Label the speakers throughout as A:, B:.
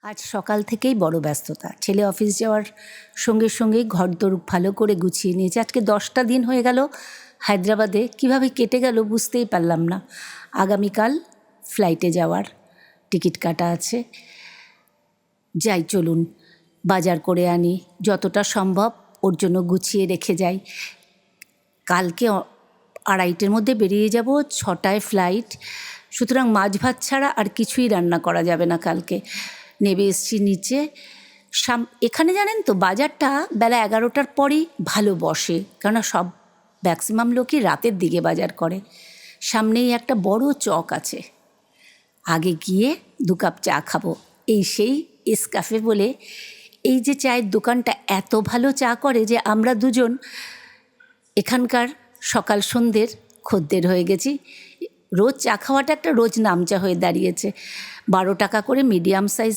A: আজ সকাল থেকেই বড় ব্যস্ততা। ছেলে অফিস যাওয়ার সঙ্গে সঙ্গেই ঘরদোর ভালো করে গুছিয়ে নিয়েছে। আজকে 10টা দিন হয়ে গেল হায়দ্রাবাদে, কীভাবে কেটে গেল বুঝতেই পারলাম না। আগামীকাল ফ্লাইটে যাওয়ার টিকিট কাটা আছে। যাই চলুন বাজার করে আনি, যতটা সম্ভব ওর জন্য গুছিয়ে রেখে যাই। কালকে 2:30-র মধ্যে বেরিয়ে যাব, 6টায় ফ্লাইট, সুতরাং মাছ ভাত ছাড়া আর কিছুই রান্না করা যাবে না কালকে। নেমে এসছি নিচে। এখানে জানেন তো বাজারটা বেলা 11টার পরই ভালো বসে, কেননা সব ম্যাক্সিমাম লোকই রাতের দিকে বাজার করে। সামনেই একটা বড় চক আছে, আগে গিয়ে 2 কাপ চা খাবো। এই সেই এসকাফে বলে এই যে চায়ের দোকানটা এত ভালো চা করে যে আমরা দুজন এখানকার সকাল সন্ধ্যের খদ্দের হয়ে গেছি। রোজ চা খাওয়াটা একটা রোজ নামচা হয়ে দাঁড়িয়েছে। 12 টাকা করে মিডিয়াম সাইজ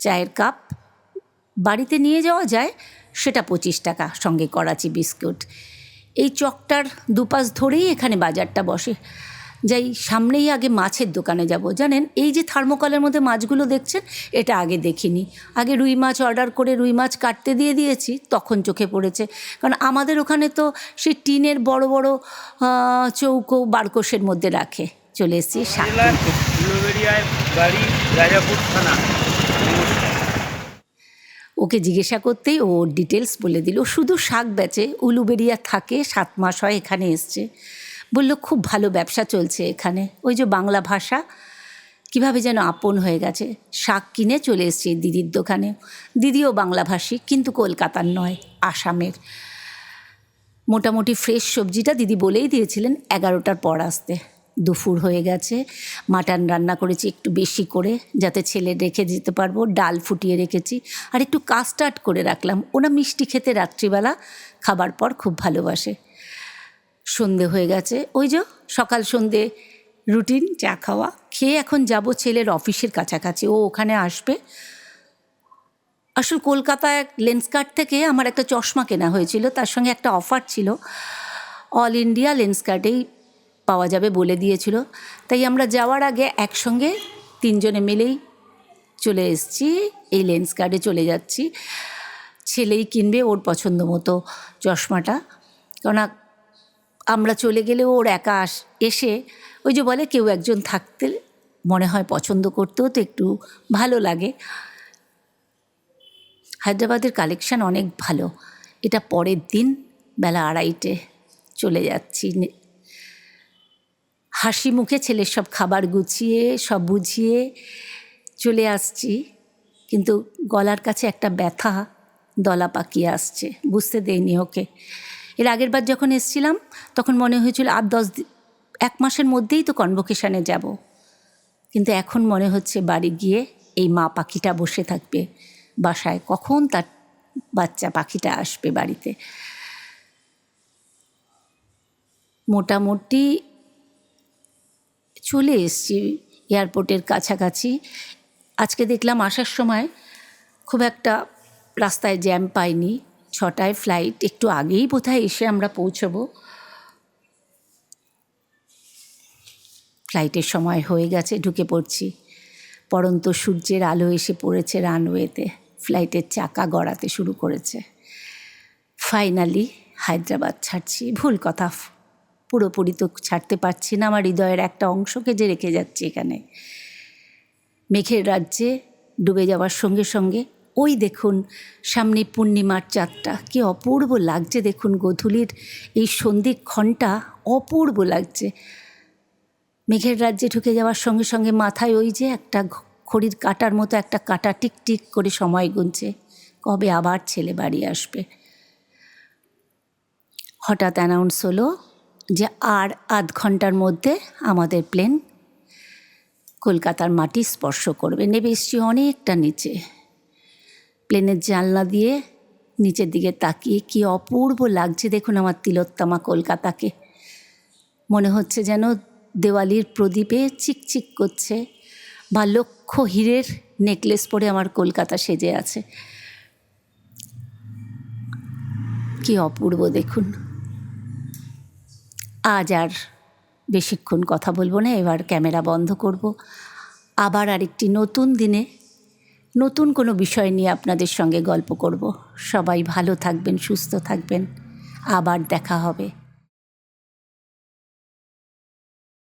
A: চায়ের কাপ, বাড়িতে নিয়ে যাওয়া যায় সেটা 25 টাকা, সঙ্গে করাচি বিস্কুট। এই চকটার দুপাশ ধরেই এখানে বাজারটা বসে। যাই সামনেই আগে মাছের দোকানে যাব। জানেন এই যে থার্মোকলের মধ্যে মাছগুলো দেখছেন, এটা আগে দেখিনি। আগে রুই মাছ অর্ডার করে রুই মাছ কাটতে দিয়ে দিয়েছি, তখন চোখে পড়েছে। কারণ আমাদের ওখানে তো সেই টিনের বড় বড় চৌকো বারকোশের মধ্যে রাখে। চলে এসেছি শাক কিনতে। ওকে জিজ্ঞাসা করতেই ও ডিটেলস বলে দিল। শুধু শাক বেচে, উলুবেড়িয়া থাকে, 7 মাস হয় এখানে এসছে। বলল খুব ভালো ব্যবসা চলছে এখানে। ওই যে বাংলা ভাষা কীভাবে যেন আপন হয়ে গেছে। শাক কিনে চলে এসছে দিদির দোকানে। দিদিও বাংলাভাষী, কিন্তু কলকাতার নয়, আসামের। মোটামুটি ফ্রেশ সবজিটা দিদি বলেই দিয়েছিলেন 11টার পর আসতে। দুপুর হয়ে গেছে, মাটন রান্না করেছি একটু বেশি করে, যাতে ছেলে রেখে যেতে পারবো। ডাল ফুটিয়ে রেখেছি, আর একটু কাস্টার্ড করে রাখলাম। ওরা মিষ্টি খেতে রাত্রিবেলা খাবার পর খুব ভালোবাসে। সন্ধে হয়ে গেছে, ওই যে সকাল সন্ধে রুটিন চা খাওয়া খেয়ে এখন যাব ছেলের অফিসের কাছাকাছি। ও ওখানে আসবে। আসলে কলকাতায় লেন্সকার্ট থেকে আমার একটা চশমা কেনা হয়েছিল, তার সঙ্গে একটা অফার ছিল, অল ইন্ডিয়া লেন্সকার্টেই পাওয়া যাবে বলে দিয়েছিল। তাই আমরা যাওয়ার আগে একসঙ্গে 3 জনে মিলেই চলে এসেছি, এই লেন্সকার্টে চলে যাচ্ছি। ছেলেই কিনবে ওর পছন্দ মতো চশমাটা, কেননা আমরা চলে গেলেও ওর একা এসে ওই যে বলে কেউ একজন থাকতে মনে হয় পছন্দ করতেও তো একটু ভালো লাগে। হায়দ্রাবাদের কালেকশান অনেক ভালো। এটা পরের দিন বেলা 2:30 চলে যাচ্ছি। হাসি মুখে ছেলের সব খাবার গুছিয়ে সব বুঝিয়ে চলে আসছি, কিন্তু গলার কাছে একটা ব্যথা দলা পাকিয়ে আসছে, বুঝতে দেয়নি ওকে। এর আগের বার যখন এসেছিলাম তখন মনে হয়েছিল 1 মাসের মধ্যেই তো কনভোকেশনে যাব, কিন্তু এখন মনে হচ্ছে বাড়ি গিয়ে এই মা পাখিটা বসে থাকবে বাসায়, কখন তার বাচ্চা পাখিটা আসবে বাড়িতে। মোটামুটি চলে এসেছি এয়ারপোর্টের কাছাকাছি। আজকে দেখলাম আসার সময় খুব একটা রাস্তায় জ্যাম পাইনি। 6টায় ফ্লাইট, একটু আগেই বোধহয় এসে আমরা পৌঁছবো। ফ্লাইটের সময় হয়ে গেছে, ঢুকে পড়ছি। পড়ন্ত সূর্যের আলো এসে পড়েছে রানওয়েতে, ফ্লাইটের চাকা গড়াতে শুরু করেছে। ফাইনালি হায়দ্রাবাদ ছাড়ছি। ভুল কথা, পুরোপুরি তো ছাড়তে পারছি না, আমার হৃদয়ের একটা অংশকে যে রেখে যাচ্ছি এখানে। মেঘের রাজ্যে ডুবে যাওয়ার সঙ্গে সঙ্গে ওই দেখুন সামনে পূর্ণিমার চাঁদটা, কি অপূর্ব লাগছে দেখুন। গোধূলির এই সন্ধিক্ষণটা অপূর্ব লাগছে। মেঘের রাজ্যে ঢুকে যাওয়ার সঙ্গে সঙ্গে মাথায় ওই যে একটা ঘড়ির কাঁটার মতো একটা কাঁটা টিকটিক করে সময় গুনছে, কবে আবার ছেলে বাড়ি আসবে। হঠাৎ অ্যানাউন্স হলো যে আর আধ ঘন্টার মধ্যে আমাদের প্লেন কলকাতার মাটি স্পর্শ করবে। নেমে এসছি অনেকটা নিচে। প্লেনের জানলা দিয়ে নিচের দিকে তাকিয়ে কি অপূর্ব লাগছে দেখুন আমার তিলোত্তমা কলকাতাকে। মনে হচ্ছে যেন দেওয়ালির প্রদীপে চিকচিক করছে, বা লক্ষ হীরের নেকলেস পরে আমার কলকাতা সেজে আছে। কি অপূর্ব দেখুন। আজ আর বেশিক্ষণ কথা বলবো না, এবার ক্যামেরা বন্ধ করব। আবার আরেকটি নতুন দিনে নতুন কোনো বিষয় নিয়ে আপনাদের সঙ্গে গল্প করব। সবাই ভালো থাকবেন, সুস্থ থাকবেন। আবার দেখা হবে।